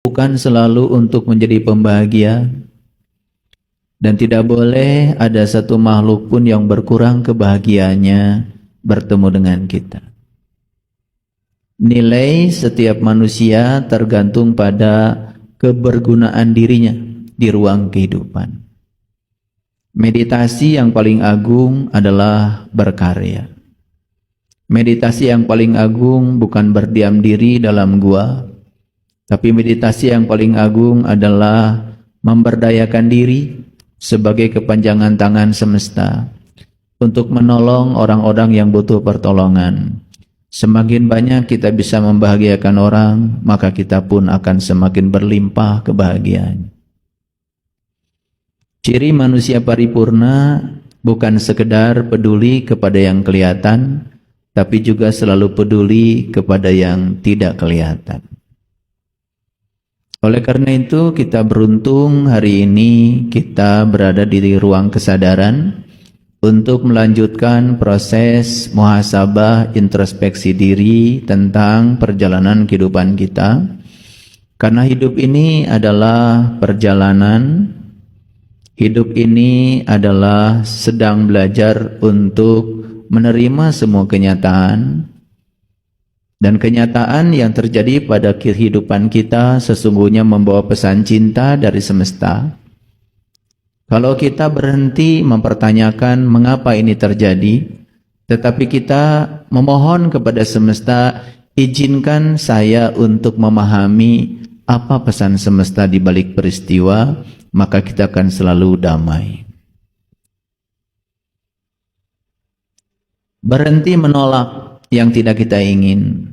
bukan selalu untuk menjadi pembahagia, dan tidak boleh ada satu makhluk pun yang berkurang kebahagiaannya bertemu dengan kita. Nilai setiap manusia tergantung pada kebergunaan dirinya di ruang kehidupan. Meditasi yang paling agung adalah berkarya. Meditasi yang paling agung bukan berdiam diri dalam gua, tapi meditasi yang paling agung adalah memberdayakan diri sebagai kepanjangan tangan semesta untuk menolong orang-orang yang butuh pertolongan. Semakin banyak kita bisa membahagiakan orang, maka kita pun akan semakin berlimpah kebahagiaan. Ciri manusia paripurna bukan sekedar peduli kepada yang kelihatan, tapi juga selalu peduli kepada yang tidak kelihatan. Oleh karena itu kita beruntung hari ini kita berada di ruang kesadaran untuk melanjutkan proses muhasabah introspeksi diri tentang perjalanan kehidupan kita. Karena hidup ini adalah perjalanan, hidup ini adalah sedang belajar untuk menerima semua kenyataan, dan kenyataan yang terjadi pada kehidupan kita sesungguhnya membawa pesan cinta dari semesta. Kalau kita berhenti mempertanyakan mengapa ini terjadi, tetapi kita memohon kepada semesta, izinkan saya untuk memahami apa pesan semesta di balik peristiwa, maka kita akan selalu damai. Berhenti menolak yang tidak kita ingin,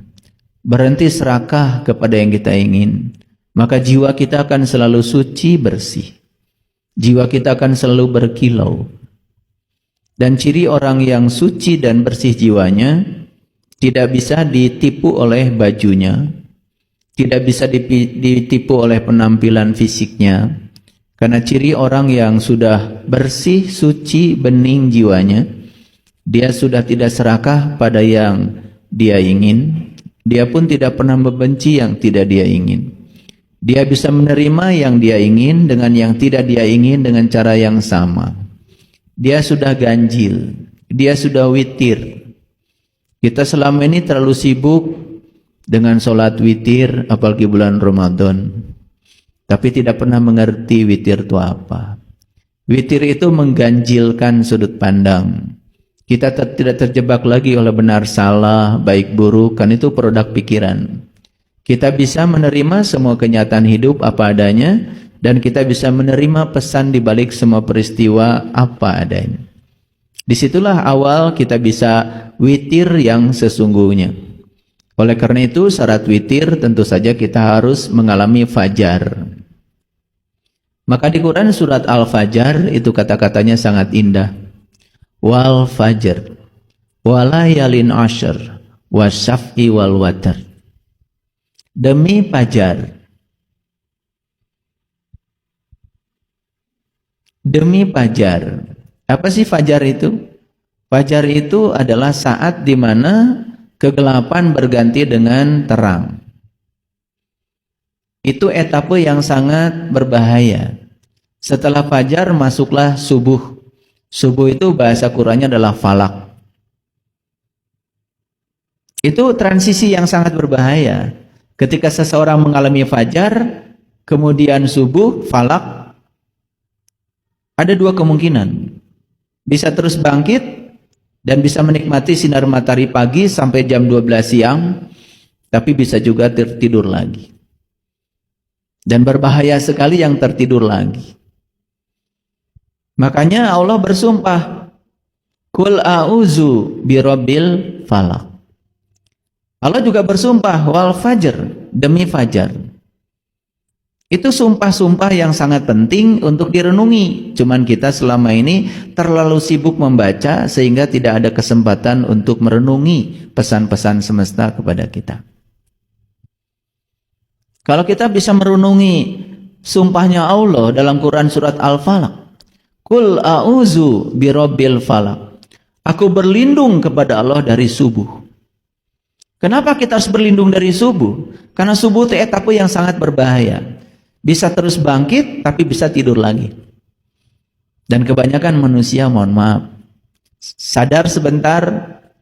berhenti serakah kepada yang kita ingin, maka jiwa kita akan selalu suci bersih. Jiwa kita akan selalu berkilau. Dan ciri orang yang suci dan bersih jiwanya tidak bisa ditipu oleh bajunya, tidak bisa ditipu oleh penampilan fisiknya. Karena ciri orang yang sudah bersih, suci, bening jiwanya, dia sudah tidak serakah pada yang dia ingin, dia pun tidak pernah membenci yang tidak dia ingin. Dia bisa menerima yang dia ingin dengan yang tidak dia ingin dengan cara yang sama. Dia sudah ganjil, dia sudah witir. Kita selama ini terlalu sibuk dengan sholat witir, apalagi bulan Ramadan, tapi tidak pernah mengerti witir itu apa. Witir itu mengganjilkan sudut pandang. Kita tidak terjebak lagi oleh benar salah, baik buruk, kan itu produk pikiran. Kita bisa menerima semua kenyataan hidup apa adanya, dan kita bisa menerima pesan di balik semua peristiwa apa adanya. Disitulah awal kita bisa witir yang sesungguhnya. Oleh karena itu syarat witir tentu saja kita harus mengalami fajar. Maka di Quran surat Al-Fajr itu kata-katanya sangat indah. Wal fajr, walayalin ashr, wasyaf'i wal watr. Demi fajar, demi fajar. Apa sih fajar itu? Fajar itu adalah saat di mana kegelapan berganti dengan terang. Itu etape yang sangat berbahaya. Setelah fajar masuklah subuh. Subuh itu bahasa Qur'annya adalah falak. Itu transisi yang sangat berbahaya. Ketika seseorang mengalami fajar, kemudian subuh, falak, ada dua kemungkinan. Bisa terus bangkit dan bisa menikmati sinar matahari pagi sampai jam 12 siang, tapi bisa juga tertidur lagi. Dan berbahaya sekali yang tertidur lagi. Makanya Allah bersumpah, Qul a'udzu birabbil falaq. Allah juga bersumpah wal fajr, demi fajar. Itu sumpah-sumpah yang sangat penting untuk direnungi. Cuman kita selama ini terlalu sibuk membaca sehingga tidak ada kesempatan untuk merenungi pesan-pesan semesta kepada kita. Kalau kita bisa merenungi sumpahnya Allah dalam Quran surat Al-Falaq, Qul a'udzu birabbil falaq. Aku berlindung kepada Allah dari subuh. Kenapa kita harus berlindung dari subuh? Karena subuh itu etapa yang sangat berbahaya. Bisa terus bangkit, tapi bisa tidur lagi. Dan kebanyakan manusia, mohon maaf, sadar sebentar,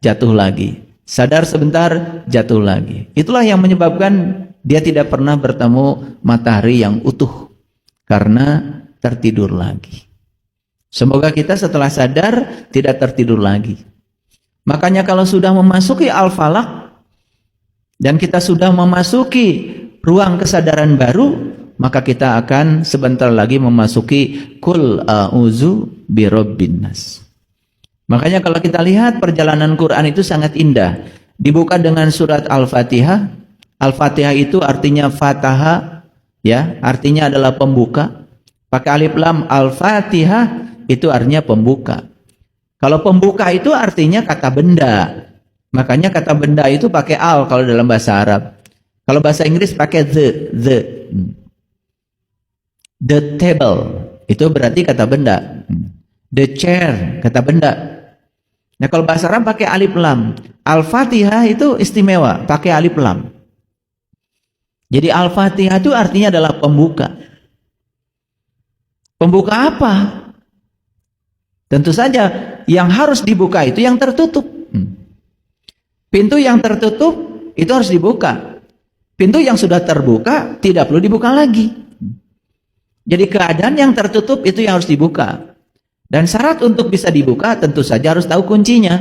jatuh lagi. Sadar sebentar, jatuh lagi. Itulah yang menyebabkan dia tidak pernah bertemu matahari yang utuh. Karena tertidur lagi. Semoga kita setelah sadar, tidak tertidur lagi. Makanya kalau sudah memasuki Al-Falaq, dan kita sudah memasuki ruang kesadaran baru, maka kita akan sebentar lagi memasuki Qul a'udzu birabbin nas. Makanya kalau kita lihat perjalanan Quran itu sangat indah. Dibuka dengan surat Al-Fatihah. Al-Fatihah itu artinya Fataha, ya, artinya adalah pembuka. Pakai alif lam, Al-Fatihah itu artinya pembuka. Kalau pembuka itu artinya kata benda. Makanya kata benda itu pakai al kalau dalam bahasa Arab. Kalau bahasa Inggris pakai the. The table itu berarti kata benda. The chair kata benda. Nah kalau bahasa Arab pakai alif lam. Al-Fatihah itu istimewa, pakai alif lam. Jadi Al-Fatihah itu artinya adalah pembuka. Pembuka apa? Tentu saja yang harus dibuka itu yang tertutup. Pintu yang tertutup itu harus dibuka. Pintu yang sudah terbuka tidak perlu dibuka lagi. Jadi keadaan yang tertutup itu yang harus dibuka. Dan syarat untuk bisa dibuka tentu saja harus tahu kuncinya.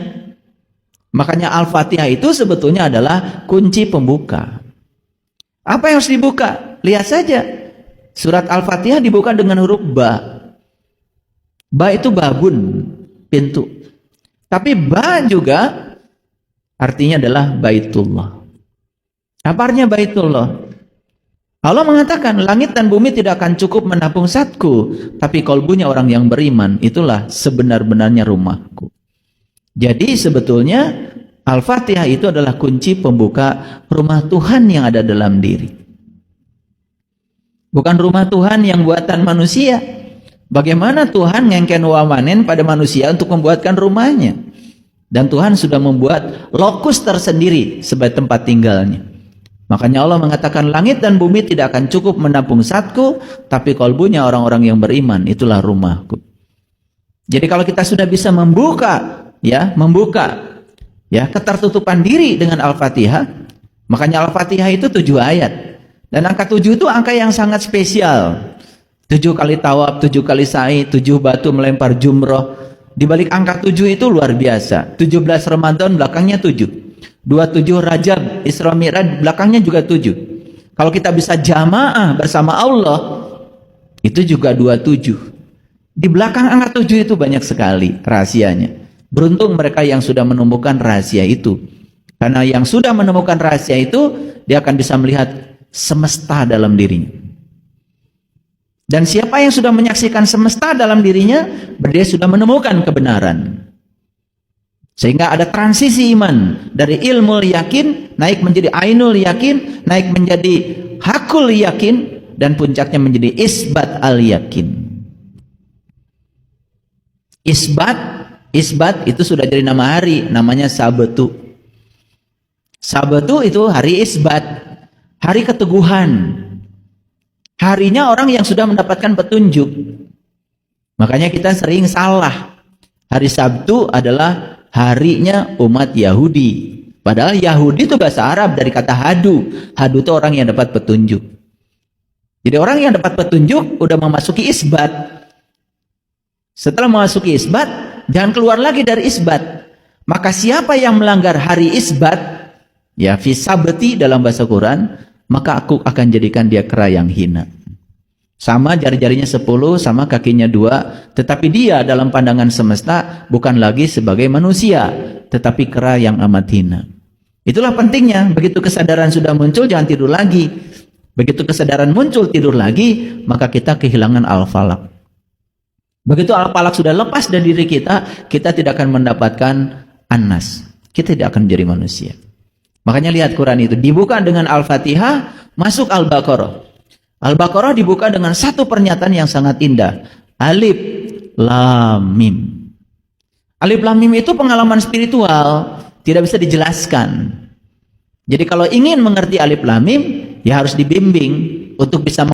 Makanya Al-Fatihah itu sebetulnya adalah kunci pembuka. Apa yang harus dibuka? Lihat saja. Surat Al-Fatihah dibuka dengan huruf ba. Ba itu babun, pintu. Tapi ba juga artinya adalah Baitullah. Apa artinya Baitullah? Allah mengatakan, langit dan bumi tidak akan cukup menampung zatku, tapi kalbunya orang yang beriman, itulah sebenar-benarnya rumahku. Jadi sebetulnya Al-Fatihah itu adalah kunci pembuka rumah Tuhan yang ada dalam diri. Bukan rumah Tuhan yang buatan manusia. Bagaimana Tuhan ngengken wamanen pada manusia untuk membuatkan rumahnya? Dan Tuhan sudah membuat lokus tersendiri sebagai tempat tinggalnya. Makanya Allah mengatakan langit dan bumi tidak akan cukup menampung zatku, tapi kalbunya orang-orang yang beriman, itulah rumahku. Jadi kalau kita sudah bisa membuka ketertutupan diri dengan Al-Fatihah, makanya Al-Fatihah itu 7 ayat. Dan angka 7 itu angka yang sangat spesial. 7 kali tawaf, 7 kali sa'i, 7 batu melempar jumroh. Di balik angka 7 itu luar biasa. 17 Ramadan belakangnya 7. 27 Rajab, Isra Mi'raj belakangnya juga 7. Kalau kita bisa jamaah bersama Allah, itu juga 27. Di belakang angka 7 itu banyak sekali rahasianya. Beruntung mereka yang sudah menemukan rahasia itu. Karena yang sudah menemukan rahasia itu, dia akan bisa melihat semesta dalam dirinya. Dan siapa yang sudah menyaksikan semesta dalam dirinya, dia sudah menemukan kebenaran. Sehingga ada transisi iman dari ilmu yakin naik menjadi ainul yakin, naik menjadi hakul yakin, dan puncaknya menjadi isbat al yakin. Isbat itu sudah jadi nama hari, namanya Sabtu. Sabtu itu hari isbat, hari keteguhan. Harinya orang yang sudah mendapatkan petunjuk. Makanya kita sering salah. Hari Sabtu adalah harinya umat Yahudi. Padahal Yahudi itu bahasa Arab dari kata hadu. Hadu itu orang yang dapat petunjuk. Jadi orang yang dapat petunjuk udah memasuki isbat. Setelah memasuki isbat, jangan keluar lagi dari isbat. Maka siapa yang melanggar hari isbat, ya fi sabti dalam bahasa Quran, maka aku akan jadikan dia kera yang hina. Sama jari-jarinya 10, sama kakinya 2, tetapi dia dalam pandangan semesta bukan lagi sebagai manusia, tetapi kera yang amat hina. Itulah pentingnya, begitu kesadaran sudah muncul jangan tidur lagi. Begitu kesadaran muncul tidur lagi, maka kita kehilangan al-falaq. Begitu al-falaq sudah lepas dari diri kita, kita tidak akan mendapatkan an-nas. Kita tidak akan menjadi manusia. Makanya lihat Quran itu dibuka dengan Al-Fatihah, masuk Al-Baqarah. Al-Baqarah dibuka dengan satu pernyataan yang sangat indah. Alif Lam Mim. Alif Lam Mim itu pengalaman spiritual, tidak bisa dijelaskan. Jadi kalau ingin mengerti alif lam mim, ya harus dibimbing untuk bisa